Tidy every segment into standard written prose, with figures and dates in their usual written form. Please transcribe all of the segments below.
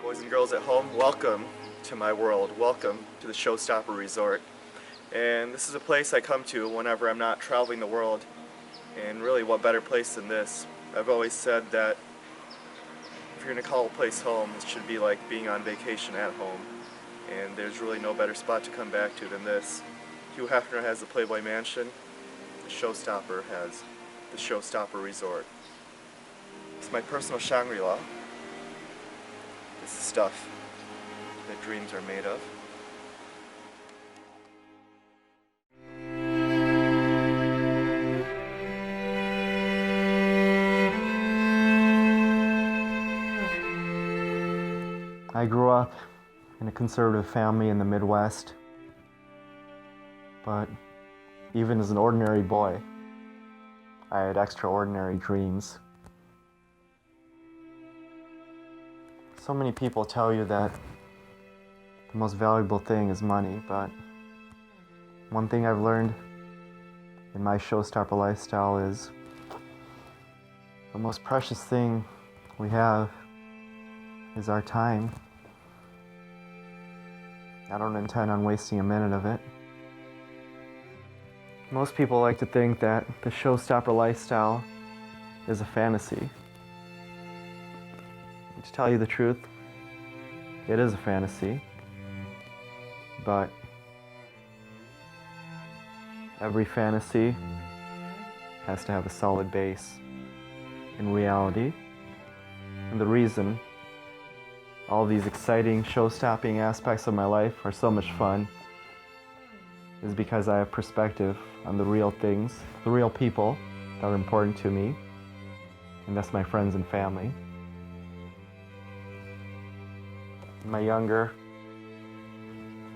Boys and girls at home, welcome to my world. Welcome to the Showstopper Resort. And this is a place I come to whenever I'm not traveling the world. And really, what better place than this? I've always said that if you're going to call a place home, it should be like being on vacation at home. And there's really no better spot to come back to than this. Hugh Hefner has the Playboy Mansion. The Showstopper has the Showstopper Resort. It's my personal Shangri-La. This is stuff that dreams are made of. I grew up in a conservative family in the Midwest, but even as an ordinary boy, I had extraordinary dreams. So many people tell you that the most valuable thing is money, but one thing I've learned in my Showstopper lifestyle is the most precious thing we have is our time. I don't intend on wasting a minute of it. Most people like to think that the Showstopper lifestyle is a fantasy. To tell you the truth, it is a fantasy, but every fantasy has to have a solid base in reality. And the reason all these exciting show-stopping aspects of my life are so much fun is because I have perspective on the real things, the real people that are important to me, and that's my friends and family. In my younger,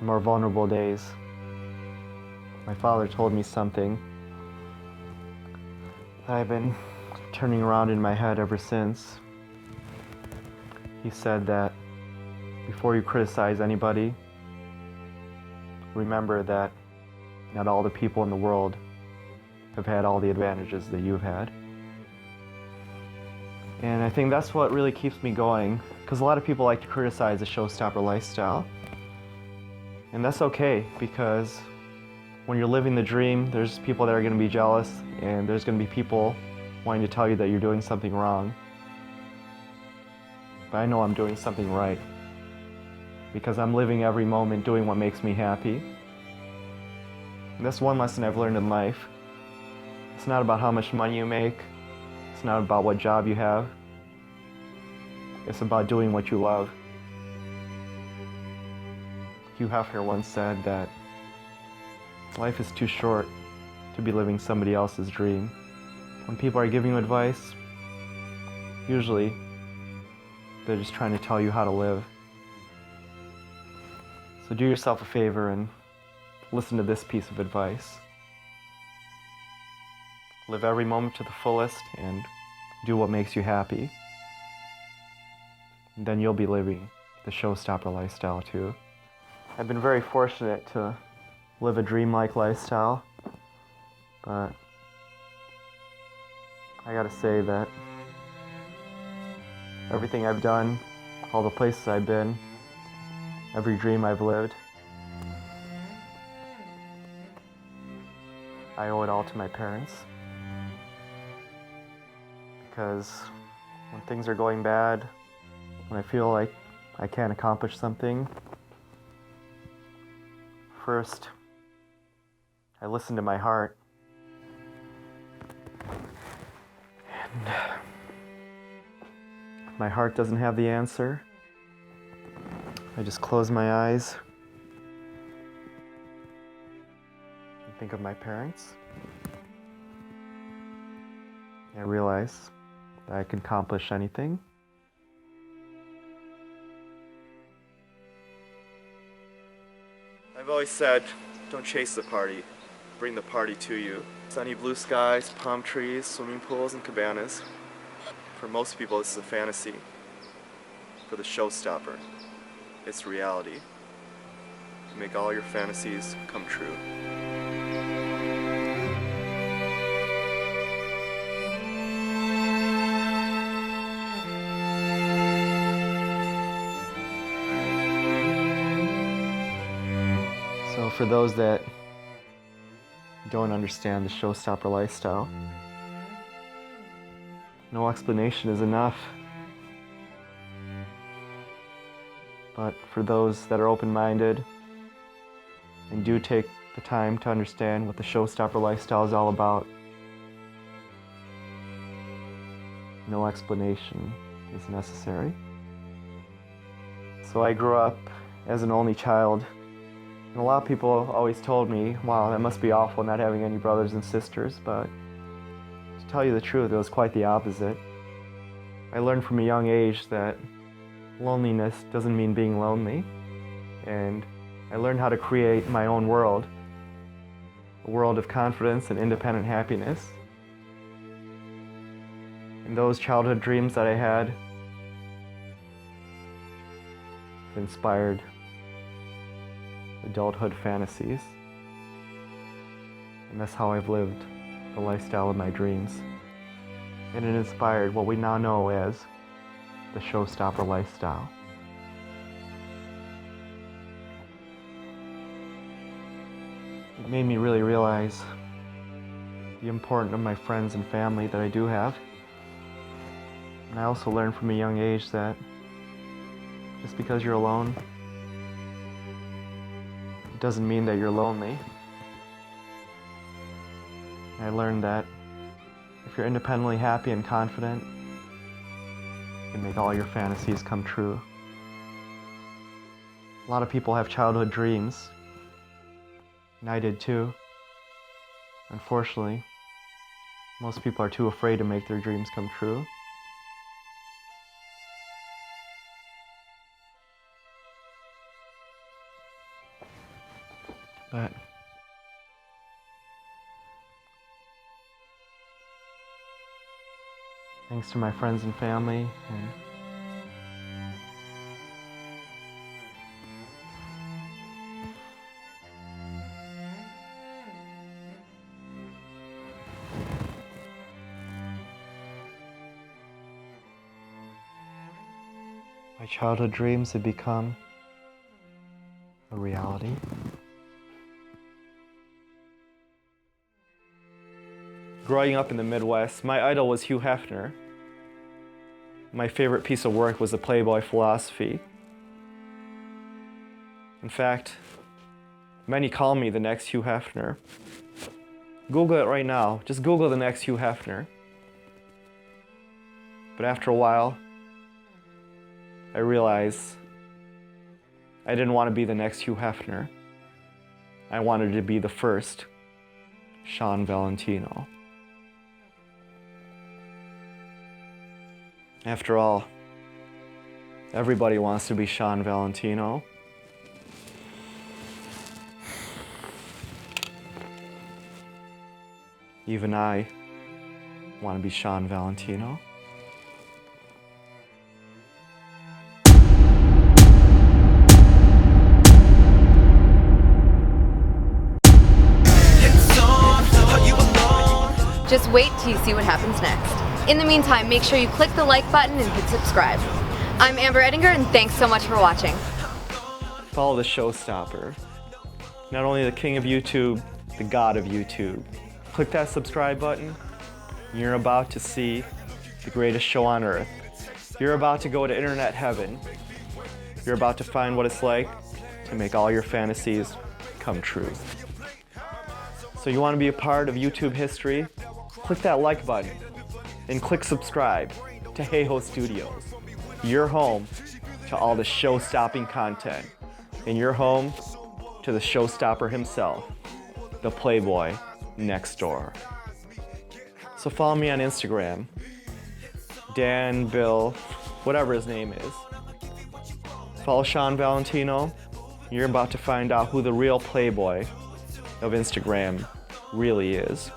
more vulnerable days, my father told me something that I've been turning around in my head ever since. He said that before you criticize anybody, remember that not all the people in the world have had all the advantages that you've had. And I think that's what really keeps me going, because a lot of people like to criticize the Showstopper lifestyle. And that's okay, because when you're living the dream, there's people that are going to be jealous, and there's going to be people wanting to tell you that you're doing something wrong. But I know I'm doing something right, because I'm living every moment doing what makes me happy. And that's one lesson I've learned in life. It's not about how much money you make. It's not about what job you have. It's about doing what you love. Hugh Hefner once said that life is too short to be living somebody else's dream. When people are giving you advice, usually they're just trying to tell you how to live. So do yourself a favor and listen to this piece of advice. Live every moment to the fullest and do what makes you happy. And then you'll be living the Showstopper lifestyle too. I've been very fortunate to live a dreamlike lifestyle, but I gotta say that everything I've done, all the places I've been, every dream I've lived, I owe it all to my parents. Because when things are going bad, when I feel like I can't accomplish something, first, I listen to my heart. And if my heart doesn't have the answer, I just close my eyes and think of my parents. I realize that I can accomplish anything. I've always said, don't chase the party, bring the party to you. Sunny blue skies, palm trees, swimming pools, and cabanas. For most people, this is a fantasy. For the Showstopper, it's reality. You make all your fantasies come true. Well, for those that don't understand the showstopper lifestyle, no explanation is enough. But for those that are open-minded and do take the time to understand what the showstopper lifestyle is all about, no explanation is necessary. So I grew up as an only child, and a lot of people always told me, wow, that must be awful not having any brothers and sisters, but to tell you the truth, it was quite the opposite. I learned from a young age that loneliness doesn't mean being lonely, and I learned how to create my own world, a world of confidence and independent happiness. And those childhood dreams that I had inspired adulthood fantasies, and that's how I've lived the lifestyle of my dreams. And it inspired what we now know as the showstopper lifestyle. It made me really realize the importance of my friends and family that I do have. And I also learned from a young age that just because you're alone, it doesn't mean that you're lonely. And I learned that if you're independently happy and confident, you can make all your fantasies come true. A lot of people have childhood dreams, and I did too. Unfortunately, most people are too afraid to make their dreams come true. But thanks to my friends and family and my childhood dreams have become a reality. Growing up in the Midwest, my idol was Hugh Hefner. My favorite piece of work was the Playboy philosophy. In fact, many call me the next Hugh Hefner. Google it right now. Just Google the next Hugh Hefner. But after a while, I realized I didn't want to be the next Hugh Hefner. I wanted to be the first Shawn Valentino. After all, everybody wants to be Shawn Valentino. Even I want to be Shawn Valentino. Just wait till you see what happens next. In the meantime, make sure you click the like button and hit subscribe. I'm Amber Edinger, and thanks so much for watching. Follow the Showstopper. Not only the king of YouTube, the god of YouTube. Click that subscribe button. You're about to see the greatest show on earth. You're about to go to internet heaven. You're about to find what it's like to make all your fantasies come true. So you want to be a part of YouTube history? Click that like button and click subscribe to Hayhoe Studios. Your home to all the show-stopping content, and your home to the showstopper himself, the Playboy Next Door. So follow me on Instagram, Dan, Bill, whatever his name is. Follow Shawn Valentino. You're about to find out who the real Playboy of Instagram really is.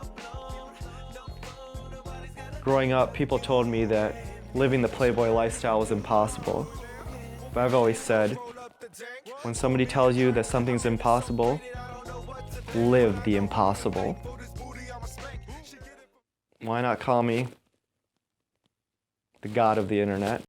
Growing up, people told me that living the Playboy lifestyle was impossible. But I've always said, when somebody tells you that something's impossible, live the impossible. Why not call me the god of the internet?